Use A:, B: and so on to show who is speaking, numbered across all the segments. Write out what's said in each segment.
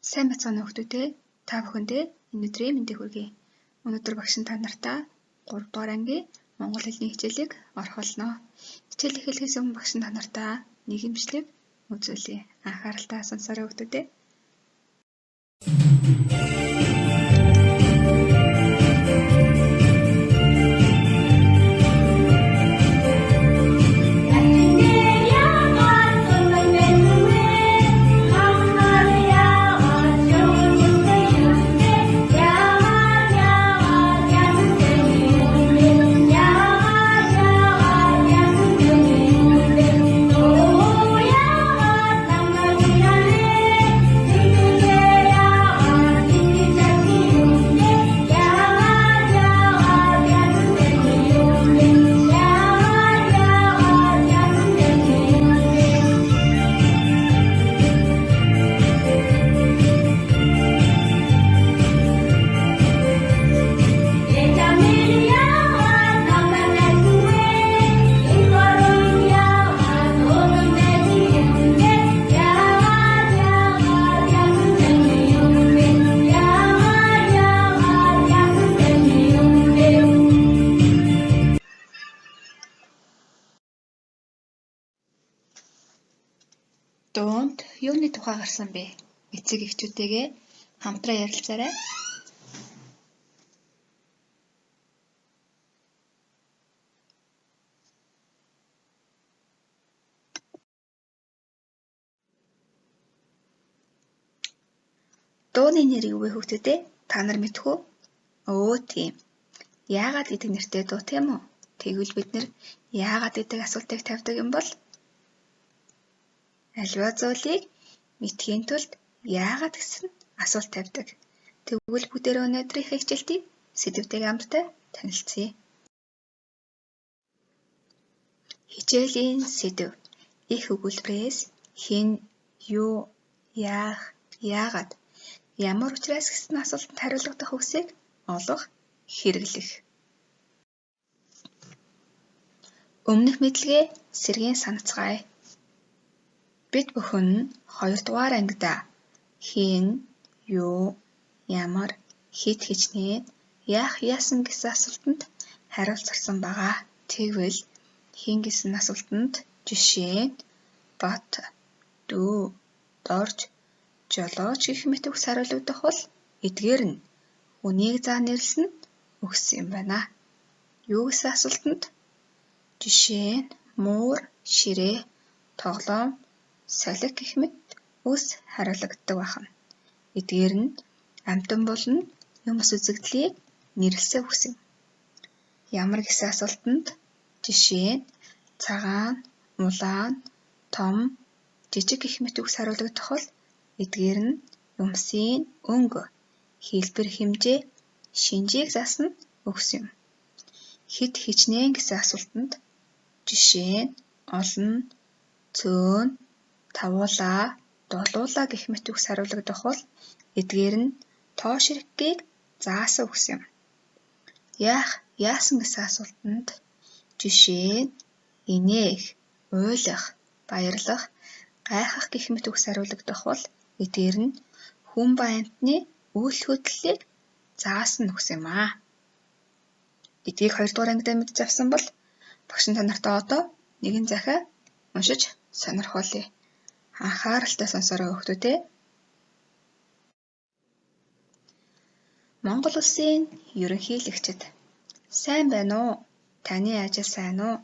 A: Сайн бацгаана хүүхдүүдээ. Та бүхэндээ өнөөдрийн мэндийг хүргэе. Өнөөдөр багш та нартай 3 дугаар ангийн монгол хэлний хичээлийг орхолно. Хичээл эхлэхээс өмнө багш та нартай нийгэм бичлэг үзүүлье. Анхааралтай сонсоорой хүүхдүүдээ. Дуунд юуны тухай гарсан бэ? Эцэг эхчүүдтэйгээ хамтран ярилцаарай. Дууны нэр юу вэ хүүхдүүдээ? Та нар мэдэх үү? Тийм. Яагаад гэдэг нэртэй дуу тийм үү? Тэгвэл бид нэр яагаад гэдэг асуултыг тавьдаг юм бол аливаа зүйлийг мэдхийн тулд яагаад гэсэн асуулт тавьдаг. Тэгвэл бүгдээрээ өнөөдрийнхээ хичээлтийг сэдвтэйг хамтдаа танилцъя. Хичээлийн сэдэв. Их өгүүлбэрээс хэн, юу, яах, яагаад, ямар учраас гэсэн асуултанд хариулах үгсийг олох, хэрэглэх. Өмнөх мэдлэгээ сэргийн санацгаая. Бид бүхэн 2 дугаар ангидаа хэн, юу, ямар, хэд хичнээн, яах, яасан гэсэн асуултанд хариулцсан байгаа. Тэгвэл хэн гэсэн асуултанд жишээ нь бат, дүү, дорж, жолооч гэх мэт үгс хариулагдах бол эдгээр нь хүнийг заа нэрлсэн үгс юм байна. Юу гэсэн асуултанд жишээ нь муур, ширээ, тоглоом, солих гэх мэт үгс хариулагддаг байна. Эдгээр нь амьтан болон юмс үзэгдлийг нэрлсэн үгс юм. Ямар гэсэн асуултанд жишээ нь цагаан, улаан, том, жижиг гэх мэт үгс хариулагдах бол эдгээр нь юмсын өнгө, хэлбэр хэмжээ, шинжийг заасан үгс юм. Хэд хичнээн гэсэн асуултанд жишээ нь олон, цөөн, тавуулаа, дулуулаа гэх мэт үгс хариулагдах бол эдгээр нь тоош хэрэггийг заасан үгс юм. Яах, яасан гэсэн асуултанд жишээ нь инээх, уйлах, баярлах, гайхах гэх мэт үгс хариулагдах бол эдгээр нь хүн ба амьтны үйл хөдлөлийг заасан үгс юм аа. Эдгийг 2 дугаар ангидаа мэдж авсан бол багш та нартай одоо нэгэн захиа уншиж сонирхуулъя. Анхааралтай сонсоорой хүүхдүүдээ. Монгол Улсын ерөнхийлөгчид сайн байна уу? Таны ажил сайн уу?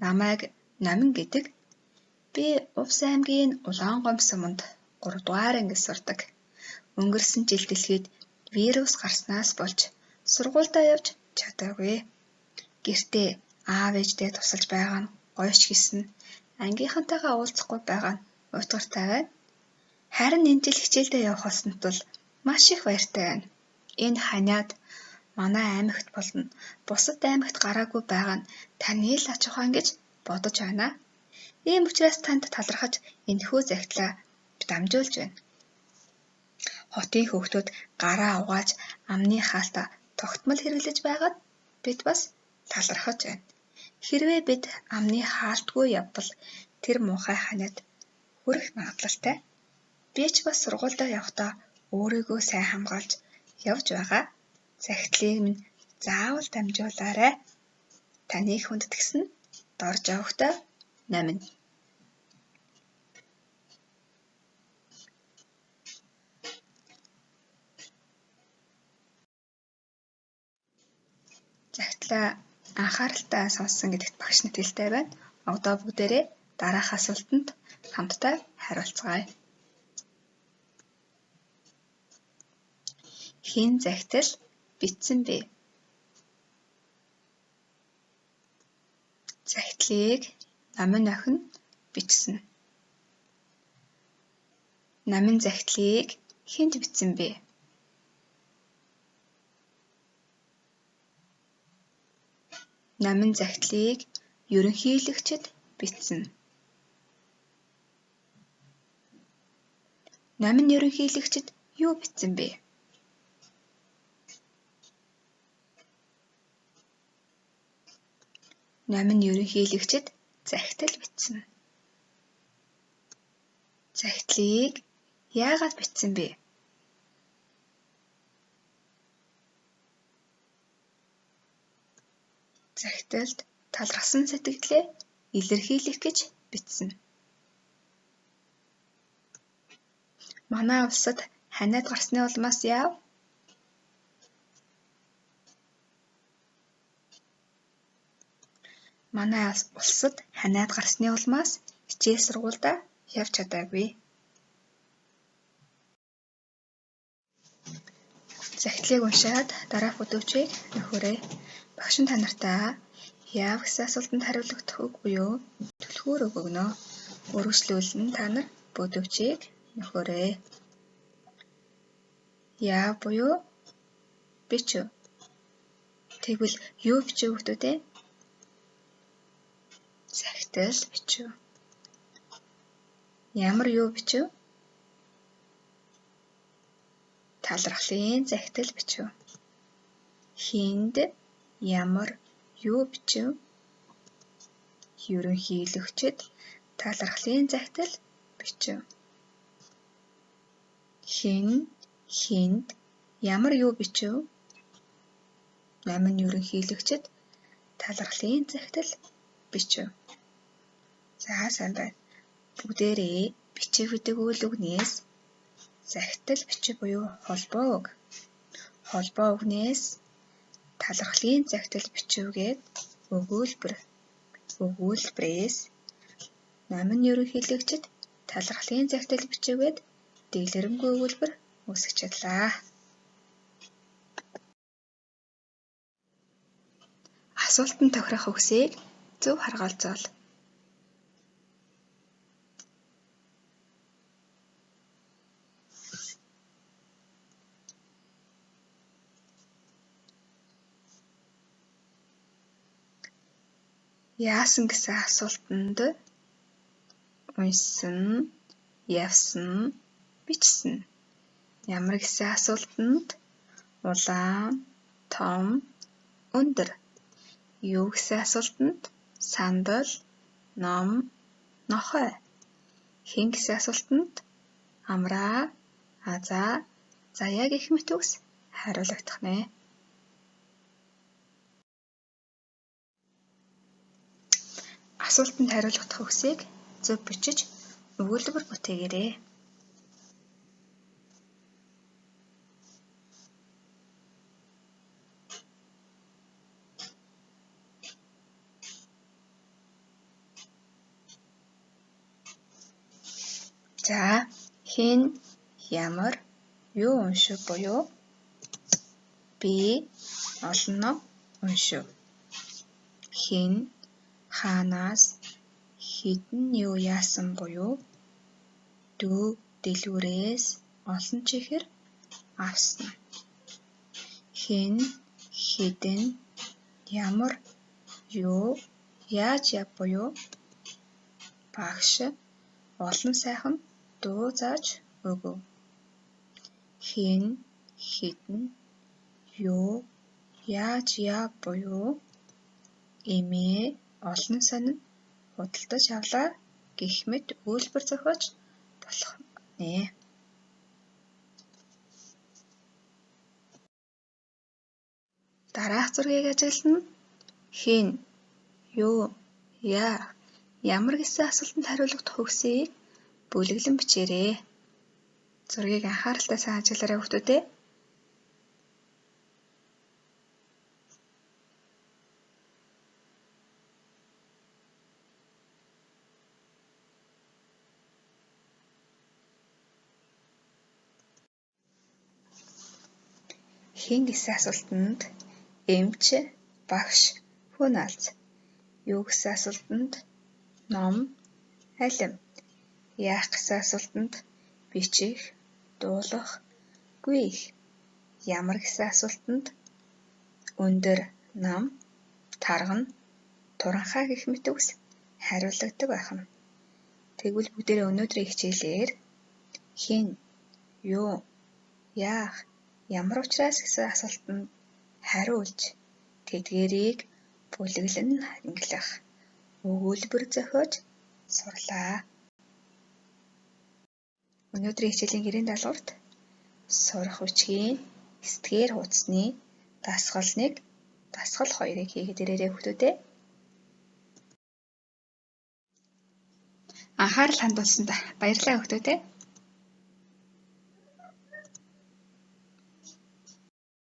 A: Намайг Номин гэдэг. Би Увс аймгийн Улаангом суманд 3 дугаар ангид сурдаг. Өнгөрсөн жил дэлхийд вирус гарснаас болж сургуультай явж чадаагүй. Гэртээ аав ээждээ тусалж байгаа нь гоё ч гэсэн ангийнхантайгаа уулзахгүй байгаа нь уйтгартай байна. Харин энэ жил хичээлдээ явах болсон тул маш их баяртай байна. Энэ ханиад манай аймагт болон бусад аймагт гараагүй байгаа нь таны л аж ахуйн гэж бодож байна. Ийм учраас танд талархаж энэхүү захидлаа дамжуулж байна. Хотын хүүхдүүд гараа угааж амны хаалтаа тогтмол хэрэглэж байгаад бид бас талархаж байна. Хэрвээ бид амны хаалтгүй явбал тэр муухай ханиад хүрэх магадлалтай. Би ч бас сургуультай явахдаа өөрийгөө сайн хамгаалж явж байгаа захидлыг минь заавал дамжуулаарай. Таныг хүндэтгсэн нь дорж авахтай намин. Захидлаа анхааралтай сонссон гэдэгт багш нарт итгэлтэй байна. Одоо бүгдээрээ дараах асуултанд хамтдаа хариулцгаая. Хэн захидал бичсэн бэ? Захидлыг намын охин бичсэн. Намын захидлыг хэнд бичсэн бэ? Намын захидлыг ерөнхийлөгчид бичсэн. Намын ерөнхийлөгчид юу бичсэн бэ? Намын ерөнхийлөгчид захидал бичсэн. Захидлыг яагаад бичсэн бэ? Захидалд талархсан сэтгэлээ илэрхийлэх гэж бичсэн. Манай улсад ханиад гарсны улмаас яав? Манай улсад ханиад гарсны улмаас хичээл сургуульдаа явж чадаагүй. Захидлыг уншаад дараах бүдүүчийг нөхөрөө. Багш нь та нартай яав гэсэн асуултанд хариулагдах буюу түлхүүр өгнө. Үргэлжлүүлэн та нар бүдүүчийг нөхөрөө. Яав буюу бичв. Тэгвэл юу бичв хүүхдүүдээ? Захидал бичв. Ямар юу бичв? Талархлын захидал бичв. Хэнд ямар юу бичв? Ерөнхийлөгчид талархлын захидал бичв. Хэн хэнд ямар юу бичв? Намын ерөнхийлөгчид талархлын захидал бичв. За сайн байна. Бүгдээрээ бичиг гэдэг үйл үгнээс захидал бичиг буюу холбоо үг. Холбоо үгнээс талархлын захидал бичвгээд өгүүлбэрээс намын ерөнхийлөгчид талархлын захидал бичвгээд дэглэрэнгүй өгүүлбэр үүсгэж чадлаа. Асуултанд тохирох үгсийг зөв харгалзуул. Яасан гэсэн асуултанд уншсан, явсан, бичсэн. Ямар гэсэн асуултанд улаан, том, өндөр. Юу гэсэн асуултанд сандал, ном, нохой. Хэн гэсэн асуултанд амраа, азаа, заяа гэх мэт үгс хариулагдах нэ. Асуултанд хариулагдах үгсийг зөв бичиж өгүүлбэр бүтээгээрэй. За, хэн ямар юу уншив буюу би олон ном уншив. Хэн хаанаас хэдэн юу яасан буюу дүү дэлгүүрээс олон чихэр авсан. Хэн хэдэн ямар юу яаж яв буюу багш олон сайхан дуу зааж өгөв. Хэн хэдэн юу яаж яв буюу эмээ олон сонин худалдаж авлаа гэх мэт өгүүлбэр зохиож болох нэ. Дараах зургийг ажиглана. Хэн, юу, яах, ямар гэсэн асуултанд хариулах төгсгийг бүлэглэн бичээрэй. Зургийг анхааралтай сайн ажиглаарай хүүхдүүдээ. Хэн гэсэн асуултанд эмч, багш, хүн алц. Юу гэсэн асуултанд ном, алим. Яах гэсэн асуултанд бичих, дуулах, гүйх. Ямар гэсэн асуултанд өндөр нам, таргана, туранхай гэх мэт үгс хариулагддаг байх нь. Тэгвэл бүгдээрээ өнөөдрийн хичээлээр хэн, юу, яах, ямар учраас гэсэн асуултанд хариулж тэдгээрийг бүлэглэн ангилах өгүүлбэр зохиож сурлаа. Өнөөдрийн хичээлийн гэрийн даалгаварт сурах бичгийн эсдгээр хуудасны дасгал 1, дасгал 2-ыг хийгээд ирээрэй хүүхдүүдээ. Анхаарал хандуулсанд баярлалаа хүүхдүүдээ.